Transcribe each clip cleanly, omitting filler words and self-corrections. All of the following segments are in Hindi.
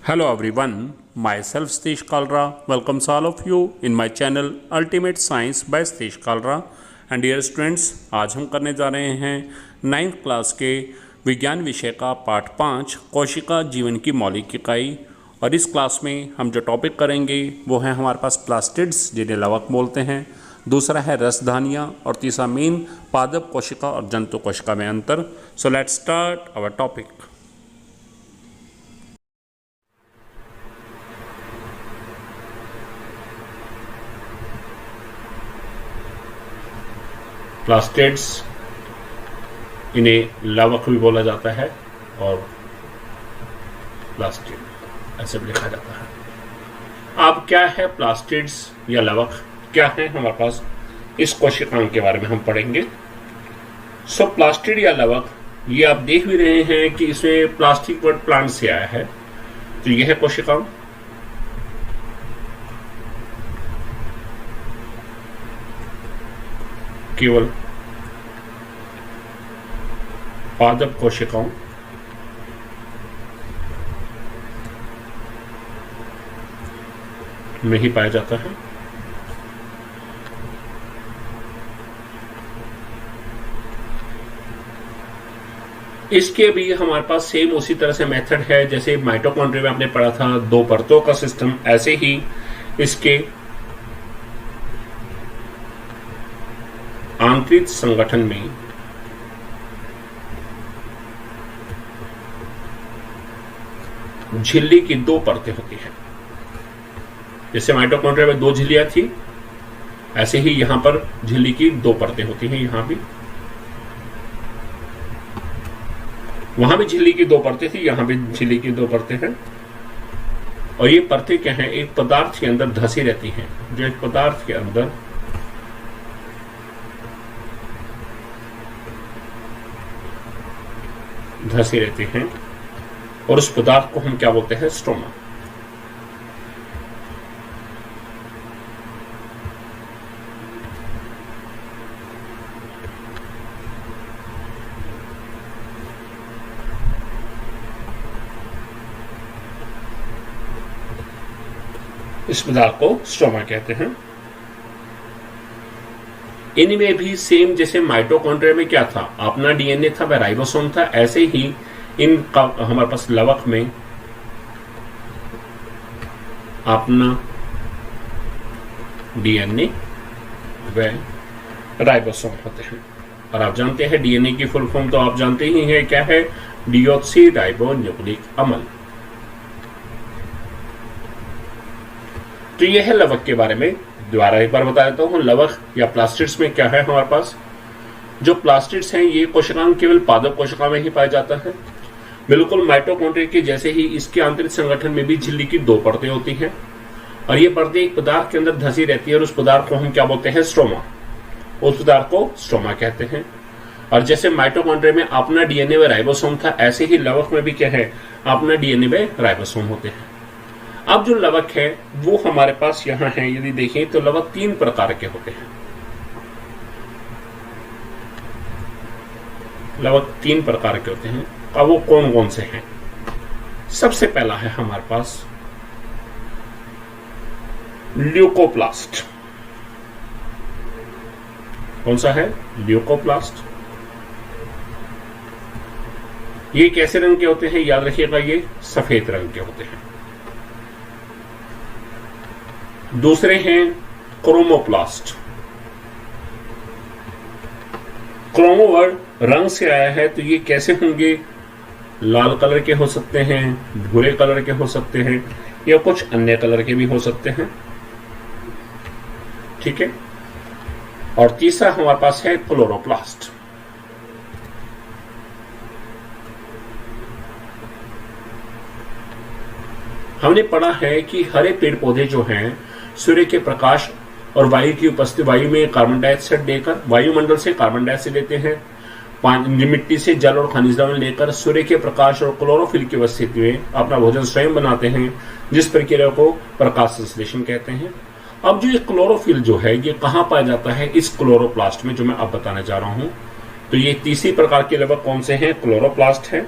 Hello everyone, myself Satish Kalra welcomes all of you in my channel Ultimate Science by Satish Kalra and dear students, आज हम करने जा रहे हैं 9th क्लास के विज्ञान विषय का पाठ 5 कोशिका जीवन की मौलिक इकाई। और इस क्लास में हम जो टॉपिक करेंगे वो है हमारे पास प्लास्टिड्स जिन्हें लवक बोलते हैं, दूसरा है रसधानियाँ और तीसरा मेन पादप कोशिका और जंतु कोशिका में अंतर। So let's start our topic. Plastids इन्हें लवक भी बोला जाता है और प्लास्टिड ऐसे भी लिखा जाता है। अब क्या है प्लास्टिड्स या लवक, क्या है हमारे पास, इस कोशिकांग के बारे में हम पढ़ेंगे। सो प्लास्टिड या लवक, ये आप देख भी रहे हैं कि इसमें प्लास्टिक वर्ड प्लांट से आया है, तो यह है कोशिकांग। केवल पादप कोशिकाओं में ही पाया जाता है। इसके भी हमारे पास सेम उसी तरह से मेथड है जैसे माइटोकॉन्ड्रिया में आपने पढ़ा था, दो परतों का सिस्टम, ऐसे ही इसके आंतरिक संगठन में झिल्ली की दो परतें होती हैं। जैसे माइटोकॉन्ड्रिया में दो झिल्लियां थी, ऐसे ही यहां पर झिल्ली की दो परतें होती हैं। यहां भी, वहां भी झिल्ली की दो परतें थी, यहां भी झिल्ली की दो परतें हैं। और ये परतें क्या हैं, एक पदार्थ के अंदर धसी रहती हैं, जो एक पदार्थ के अंदर धसी रहती हैं, और उस पदार्थ को हम क्या बोलते हैं, स्ट्रोमा। इस पदार्थ को स्ट्रोमा कहते हैं। इनमें भी सेम जैसे माइटोकॉन्ड्रिया में क्या था, अपना डीएनए था, वह राइबोसोम था, ऐसे ही इनका हमारे पास लवक में अपना डीएनए व राइबोसोम होते हैं। और आप जानते हैं डीएनए की फुल फॉर्म तो आप जानते ही हैं, क्या है, डीऑक्सी राइबो न्यूक्लिक अम्ल। तो यह है लवक के बारे में। दोबारा एक बार बता देता हूं, लवक या प्लास्टिड्स में क्या है हमारे पास। जो प्लास्टिड्स हैं ये कोशिकांग केवल पादप कोशिका में ही पाया जाता है। बिल्कुल माइटोकॉन्ड्रिया के जैसे ही इसके आंतरिक संगठन में भी झिल्ली की दो परतें होती हैं, और ये परतें एक पदार्थ के अंदर धसी रहती है, और उस पदार्थ को हम क्या बोलते हैं, स्ट्रोमा। उस पदार्थ को स्ट्रोमा कहते हैं। और जैसे माइटोकॉन्ड्रिया में अपना डीएनए व राइबोसोम था, ऐसे ही लवक में भी क्या है, अपना डीएनए व राइबोसोम होते हैं। अब जो लवक है वो हमारे पास यहां है, यदि देखें तो लवक तीन प्रकार के होते हैं। लवक तीन प्रकार के होते हैं। अब वो कौन कौन से हैं? सबसे पहला है हमारे पास ल्यूकोप्लास्ट। कौन सा है? ल्यूकोप्लास्ट। ये कैसे रंग के होते हैं, याद रखिएगा, ये सफेद रंग के होते हैं। दूसरे हैं क्रोमोप्लास्ट। क्रोमो वर्ड रंग से आया है, तो ये कैसे होंगे, लाल कलर के हो सकते हैं, भूरे कलर के हो सकते हैं, या कुछ अन्य कलर के भी हो सकते हैं। ठीक है। और तीसरा हमारे पास है क्लोरोप्लास्ट। हमने पढ़ा है कि हरे पेड़ पौधे जो हैं सूर्य के प्रकाश और वायु की उपस्थिति, वायु में कार्बन डाइऑक्साइड देकर, वायुमंडल से कार्बन डाइऑक्साइड लेते हैं, मिट्टी से जल और खनिज लवण लेकर सूर्य के प्रकाश और क्लोरोफिल की उपस्थिति में अपना भोजन स्वयं बनाते हैं, जिस प्रक्रिया को प्रकाश संश्लेषण कहते हैं। अब जो ये क्लोरोफिल जो है ये कहां पाया जाता है, इस क्लोरोप्लास्ट में, जो मैं अब बताने जा रहा हूं। तो ये तीसरी प्रकार के लवक कौन से हैं, क्लोरोप्लास्ट है।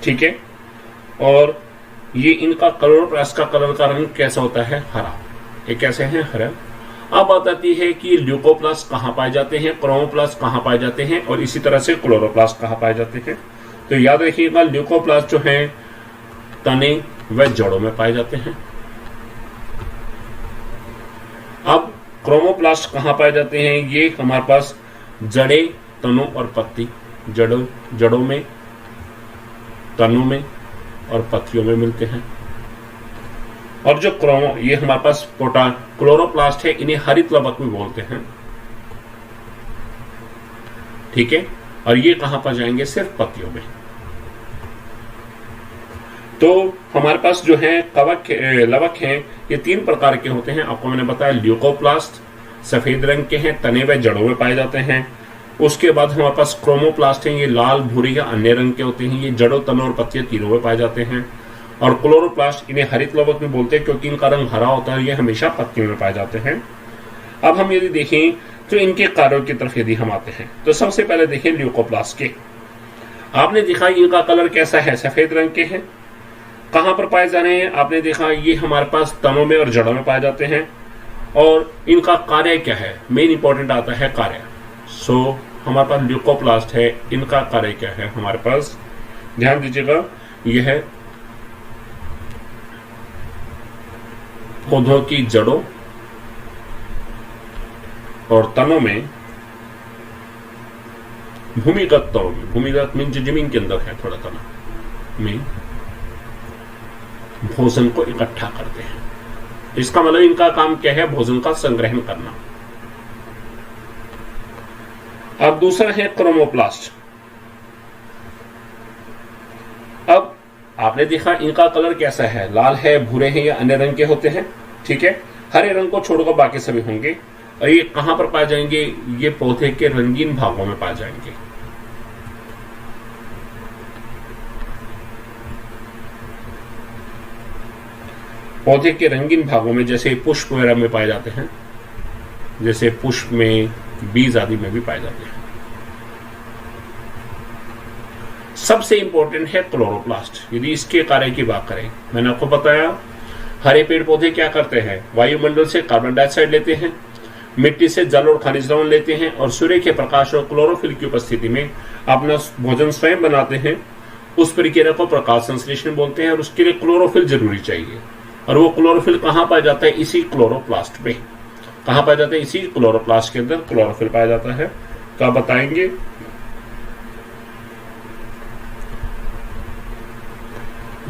ठीक है। और ये इनका क्लोरोप्लास्ट का कलर का रंग कैसा होता है? हरा। ये कैसे हैं? हरा। अब बात आती है कि ल्यूकोप्लास्ट कहाँ पाए जाते हैं, क्रोमोप्लास्ट कहाँ पाए जाते हैं, और इसी तरह से क्लोरोप्लास्ट कहाँ पाए जाते हैं। तो याद रखिएगा, ल्यूकोप्लास्ट जो है तने व जड़ों में पाए जाते हैं। अब क्रोमोप्लास्ट कहाँ पाए जाते हैं? ये हमारे पास जड़े, तनों और पत्ती, जड़ों में, तनों में और पत्तियों में मिलते हैं। और जो ये हमारे पास क्लोरोप्लास्ट है, इन्हें हरित लवक भी बोलते हैं। ठीक है, और ये कहां पर जाएंगे? सिर्फ पत्तियों में। तो हमारे पास जो है लवक हैं, ये 3 प्रकार के होते हैं। आपको मैंने बताया, ल्यूकोप्लास्ट सफेद रंग के हैं, तने व जड़ों में पाए जाते हैं। उसके बाद हमारे पास क्रोमोप्लास्ट हैं, ये लाल, भूरे या अन्य रंग के होते हैं, ये जड़ों, तनों और पत्तियों तीनों में पाए जाते हैं। और क्लोरोप्लास्ट, इन्हें हरित लवक भी बोलते हैं क्योंकि इनका रंग हरा होता है, ये हमेशा पत्तियों में पाए जाते हैं। अब हम यदि देखें तो इनके कार्यों की तरफ यदि हम आते हैं, तो सबसे पहले देखें ल्यूकोप्लास्ट के। आपने देखा इनका कलर कैसा है? सफेद रंग के हैं। कहां पर पाए जा रहे हैं? आपने देखा ये हमारे पास तनों में और जड़ों में पाए जाते हैं। और इनका कार्य क्या है? मेन इंपॉर्टेंट आता है कार्य। सो हमारे पास ल्यूकोप्लास्ट है, इनका कार्य क्या है हमारे पास? ध्यान दीजिएगा, यह है पौधों की जड़ों और तनों में, भूमिगत तौर में, भूमिगत मीन जो जमीन के अंदर है थोड़ा तना में, भोजन को इकट्ठा करते हैं। इसका मतलब इनका काम क्या है? भोजन का संग्रहण करना। अब दूसरा है क्रोमोप्लास्ट। अब आपने देखा इनका कलर कैसा है? लाल है, भूरे हैं या अन्य रंग के होते हैं। ठीक है, हरे रंग को छोड़कर बाकी सभी होंगे। और ये कहां पर पाए जाएंगे? ये पौधे के रंगीन भागों में पाए जाएंगे। पौधे के रंगीन भागों में, जैसे पुष्प वगैरह में पाए जाते हैं, जैसे पुष्प में, बीज आदि में भी पाए जाते हैं। सबसे इंपॉर्टेंट है क्लोरोप्लास्ट। यदि इसके कार्य की बात करें, मैंने आपको बताया हरे पेड़ पौधे क्या करते हैं? वायुमंडल से कार्बन डाइऑक्साइड लेते हैं, मिट्टी से जल और खनिज लवण लेते हैं, और सूर्य के प्रकाश और क्लोरोफिल की उपस्थिति में अपना भोजन स्वयं बनाते हैं। उस प्रक्रिया को प्रकाश संश्लेषण बोलते हैं, और उसके लिए क्लोरोफिल जरूरी चाहिए। और वो क्लोरोफिल कहां पाया जाता है? इसी क्लोरोप्लास्ट में। कहां पाया जाता है? इसी क्लोरोप्लास्ट के अंदर क्लोरोफिल पाया जाता है। तो आप बताएंगे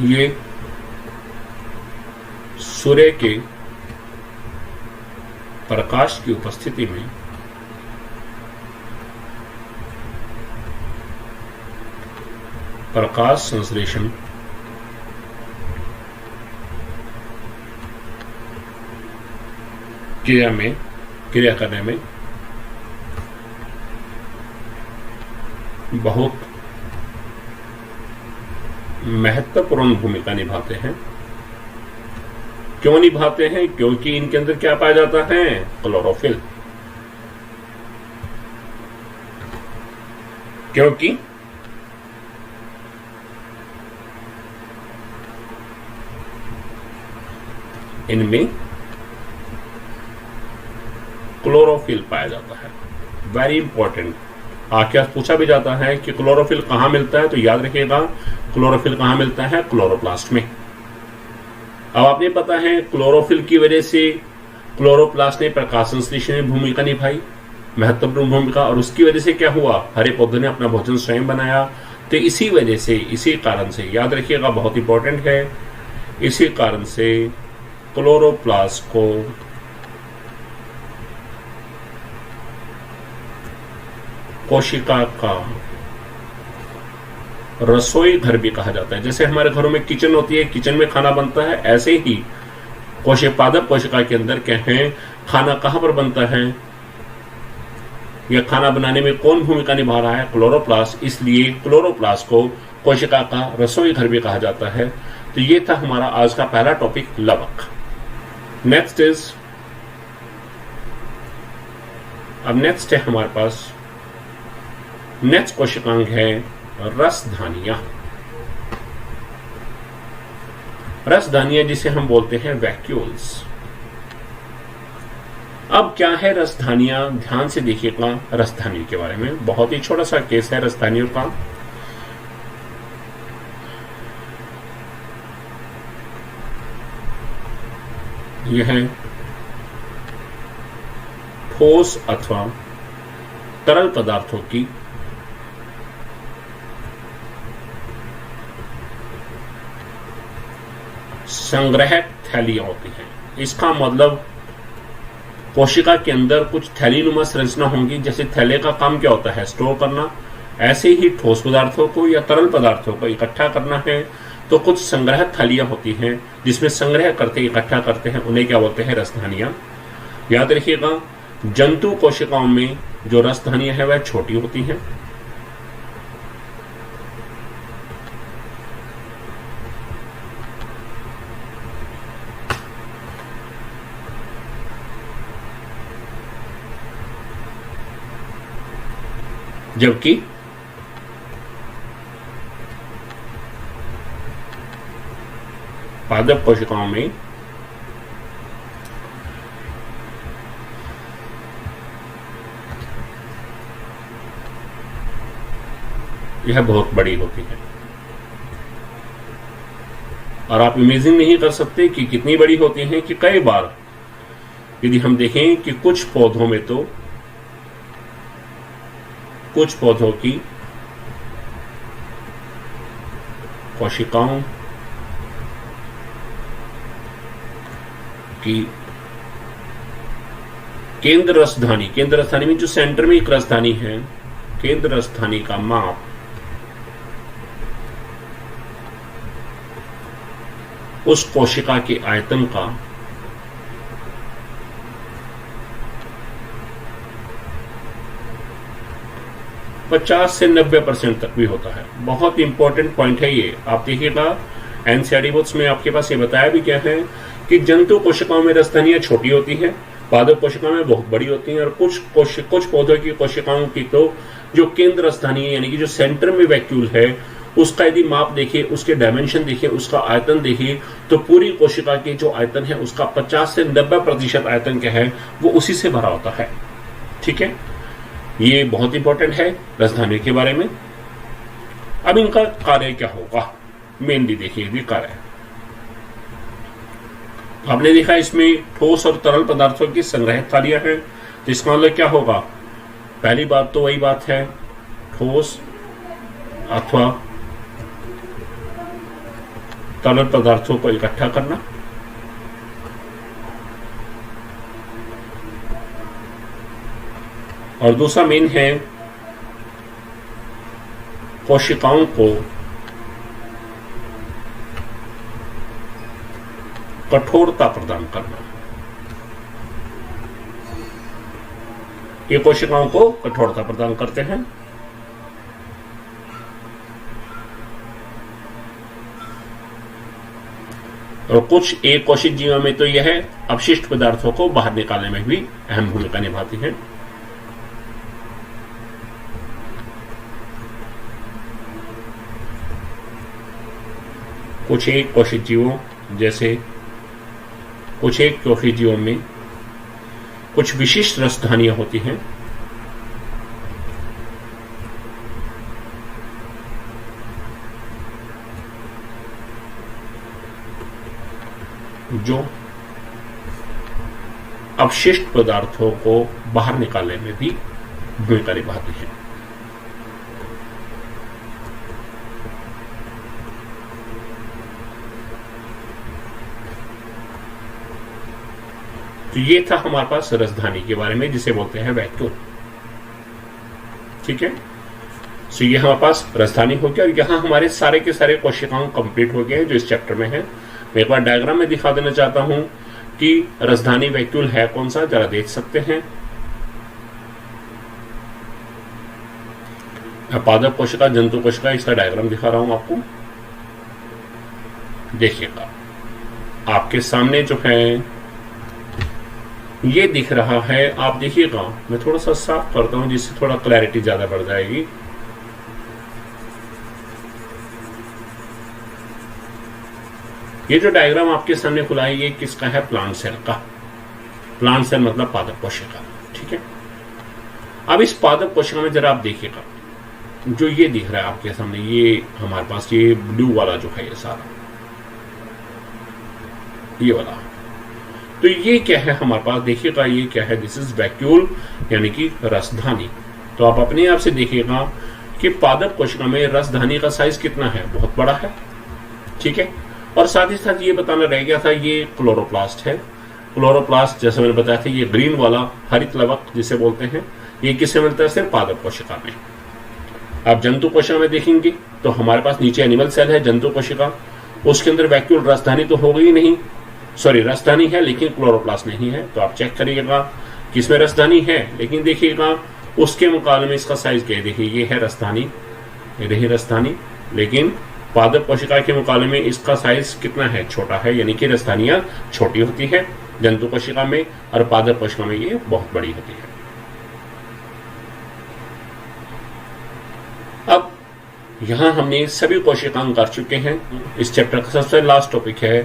ये सूर्य के प्रकाश की उपस्थिति में प्रकाश संश्लेषण क्रिया करने में बहुत महत्वपूर्ण भूमिका निभाते हैं। क्यों निभाते हैं? क्योंकि इनके अंदर क्या पाया जाता है? क्लोरोफिल। क्योंकि इनमें क्लोरोफिल पाया जाता है। Very important. आखिर पूछा भी जाता है कि क्लोरोफिल कहां मिलता है, तो याद रखिएगा क्लोरोफिल कहां मिलता है? क्लोरोप्लास्ट में। अब आपने पता है क्लोरोफिल की वजह से क्लोरोप्लास्ट ने प्रकाश संश्लेषण में भूमिका निभाई, महत्वपूर्ण भूमिका, और उसकी वजह से क्या हुआ? हरे पौधे ने अपना भोजन स्वयं बनाया। तो इसी वजह से, इसी कारण से, याद रखिएगा बहुत इंपॉर्टेंट है, इसी कारण से क्लोरोप्लास्ट को कोशिका का रसोई घर भी कहा जाता है। जैसे हमारे घरों में किचन होती है, किचन में खाना बनता है, ऐसे ही पादप कोशिका के अंदर क्या है? खाना कहां पर बनता है? यह खाना बनाने में कौन भूमिका निभा रहा है? क्लोरोप्लास्ट। इसलिए क्लोरोप्लास्ट को कोशिका का रसोई घर भी कहा जाता है। तो ये था हमारा आज का पहला टॉपिक, लवक। नेक्स्ट है हमारे पास, नेक्स्ट कोशिकांग है रसधानियां। रसधानियां जिसे हम बोलते हैं वैक्यूल्स। अब क्या है रसधानियां, ध्यान से देखिएगा रसधानी के बारे में। बहुत ही छोटा सा केस है रसधानियों का। यह ठोस अथवा तरल पदार्थों की संग्रह थैलियां होती हैं। इसका मतलब कोशिका के अंदर कुछ थैलीनुमा संरचना होंगी। जैसे थैले का काम क्या होता है, स्टोर करना, ऐसे ही ठोस पदार्थों को या तरल पदार्थों को इकट्ठा करना है तो कुछ संग्रह थैलियां होती हैं जिसमें संग्रह करते इकट्ठा करते हैं, उन्हें क्या बोलते हैं, रसधानियां। याद रखिएगा जंतु कोशिकाओं में जो रसधानियां है वह छोटी होती हैं, जबकि पादप कोशिकाओं में यह बहुत बड़ी होती है। और आप इमेजिन नहीं कर सकते कि कितनी बड़ी होती हैं कि कई बार यदि हम देखें कि कुछ पौधों में तो कुछ पौधों की कोशिकाओं की केंद्र रसधानी में जो सेंटर में एक रसधानी है, केंद्र रसधानी का माप उस कोशिका के आयतन का 50 से 90% तक भी होता है। बहुत इंपॉर्टेंट पॉइंट है ये। आप देखिएगा एनसीईआरटी बुक्स में आपके पास ये बताया भी क्या है कि जंतु कोशिकाओं में रसधानियां छोटी होती हैं, पादप कोशिकाओं में बहुत बड़ी होती हैं, और कुछ पौधों की कोशिकाओं की तो जो केंद्र रसधानी है, यानी कि जो सेंटर में वैक्यूल है, उसका यदि माप देखिए, उसके डायमेंशन देखिए, उसका आयतन देखिए, तो पूरी कोशिका के जो आयतन है उसका 50 से 90% आयतन क्या है वो उसी से भरा होता है। ठीक है, ये बहुत इंपॉर्टेंट है रसधानी के बारे में। अब इनका कार्य क्या होगा, मेनली देखिए भी कार्य। आपने देखा इसमें ठोस और तरल पदार्थों की संग्रह थालियां हैं, तो इसका मतलब क्या होगा, पहली बात तो वही बात है, ठोस अथवा तरल पदार्थों को इकट्ठा करना। और दूसरा मेन है कोशिकाओं को कठोरता प्रदान करना। ये कोशिकाओं को कठोरता प्रदान करते हैं। और कुछ एक कोशिक जीवों में तो यह अपशिष्ट पदार्थों को बाहर निकालने में भी अहम भूमिका निभाती है। कुछ एक कोशिक जीवों जैसे कुछ एक कोशिक जीवों में कुछ विशिष्ट रसधानियां होती हैं जो अपशिष्ट पदार्थों को बाहर निकालने में भी भूमिका निभाती है। तो ये था हमारे पास रसधानी के बारे में, जिसे बोलते हैं वैक्यूल। ठीक है, तो ये हमारे पास रसधानी हो गया, और यहां हमारे सारे के सारे कोशिकाओं कंप्लीट हो गए हैं जो इस चैप्टर में है। मैं एक बार डायग्राम में दिखा देना चाहता हूं कि रसधानी वैक्यूल है कौन सा, जरा देख सकते हैं। पादप कोशिका, जंतु कोशिका, इसका डायग्राम दिखा रहा हूं आपको। देखिएगा आपके सामने जो है ये दिख रहा है, आप देखिएगा, मैं थोड़ा सा साफ करता हूं जिससे थोड़ा क्लैरिटी ज्यादा बढ़ जाएगी। ये जो डायग्राम आपके सामने खुला है ये किसका है? प्लांट सेल का। प्लांट सेल मतलब पादप कोशिका, ठीक है। अब इस पादप कोशिका में जरा आप देखिएगा, जो ये दिख रहा है आपके सामने, ये हमारे पास ये ब्लू वाला जो है ये सारा, ये वाला, तो ये क्या है हमारे पास? देखिएगा ये क्या है? दिस इज वैक्यूल यानी कि रसधानी। तो आप अपने आप से देखिएगा कि पादप कोशिका में रसधानी का साइज कितना है? बहुत बड़ा है, ठीक है। और साथ ही साथ ये बताना रह गया था, ये क्लोरोप्लास्ट है। क्लोरोप्लास्ट जैसे मैंने बताया था, ये ग्रीन वाला हरित लवक जिसे बोलते हैं, ये किससे मिलता है? सिर्फ पादप कोशिका में। आप जंतु कोशिका में देखेंगे तो हमारे पास नीचे एनिमल सेल है, जंतु कोशिका, उसके अंदर वैक्यूल रसधानी तो हो गई नहीं, सॉरी रसधानी है लेकिन क्लोरोप्लास्ट नहीं है। तो आप चेक करिएगा किसमें रसधानी है, लेकिन देखिएगा उसके मुकाबले में इसका साइज क्या है? देखिए ये है रसधानी, ये रही रसधानी, लेकिन पादप कोशिका के मुकाबले में इसका साइज कितना है? छोटा है, यानी कि रसधानियां छोटी होती है जंतु कोशिका में और पादप कोशिका में ये बहुत बड़ी होती है। अब यहां हमने सभी कोशिकांग कर चुके हैं। इस चैप्टर का सबसे लास्ट टॉपिक है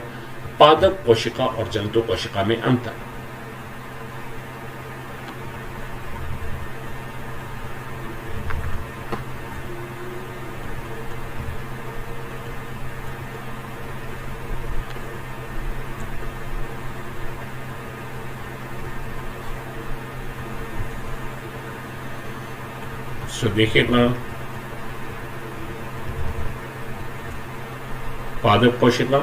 पादप कोशिका और जंतु कोशिका में अंतर। सो देखिएगा, पादप कोशिका,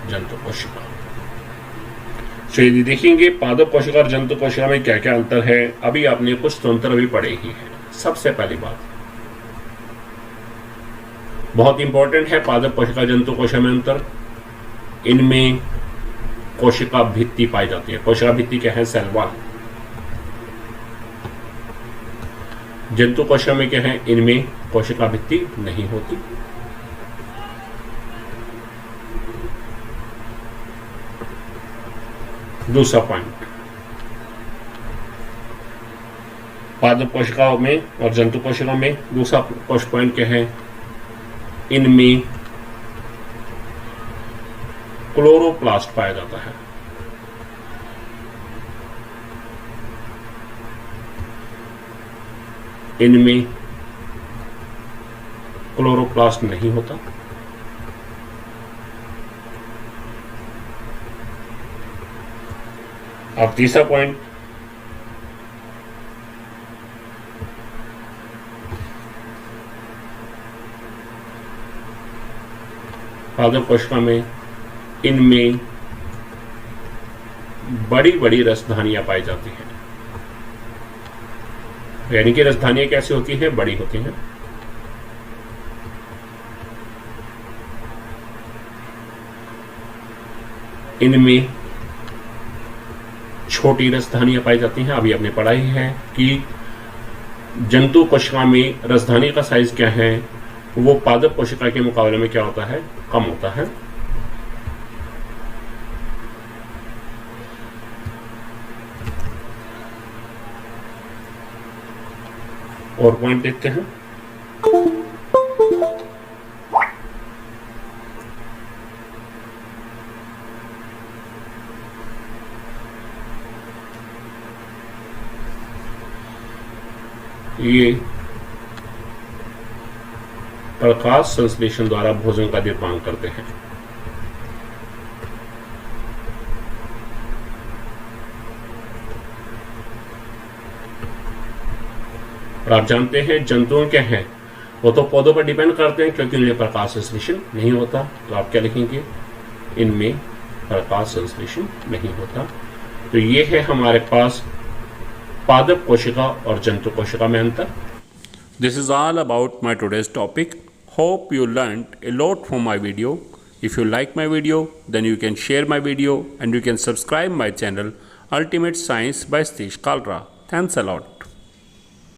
जंतु कोशिका। तो यदि देखेंगे पादप कोशिका और जंतु कोशिका में क्या क्या अंतर है, अभी आपने कुछ तो अंतर अभी पढ़े ही है। सबसे पहली बात बहुत इंपॉर्टेंट है, पादप कोशिका जंतु कोशिका में अंतर, इनमें कोशिका भित्ति पाई जाती है। कोशिका भित्ति क्या है? Cell wall. जंतु कोशिका में क्या है? इनमें कोशिका भित्ति नहीं होती। दूसरा पॉइंट, पादप कोशिकाओं में और जंतु कोशिकाओं में दूसरा पॉइंट क्या है? इनमें क्लोरोप्लास्ट पाया जाता है। इनमें क्लोरोप्लास्ट नहीं होता। अब तीसरा पॉइंट, पादप कोशिका में इनमें बड़ी बड़ी रसधानियां पाई जाती हैं। यानी कि रसधानियां कैसी होती हैं? बड़ी होती हैं। इनमें छोटी रसधानियां पाई जाती हैं। अभी आपने पढ़ा ही है कि जंतु कोशिका में रसधानी का साइज क्या है? वो पादप कोशिका के मुकाबले में क्या होता है? कम होता है। और पॉइंट देखते हैं, ये प्रकाश संश्लेषण द्वारा भोजन का निर्माण करते हैं। और आप जानते हैं जंतुओं क्या हैं? वो तो पौधों पर डिपेंड करते हैं क्योंकि उनमें प्रकाश संश्लेषण नहीं होता। तो आप क्या लिखेंगे? इनमें प्रकाश संश्लेषण नहीं होता। तो ये है हमारे पास पादप कोशिका और जंतु कोशिका में अंतर। This is all about my today's topic. Hope you learned a lot from my video. If you like my video, then you can share my video and you can subscribe my channel Ultimate Science by Satish Kalra. Thanks a lot.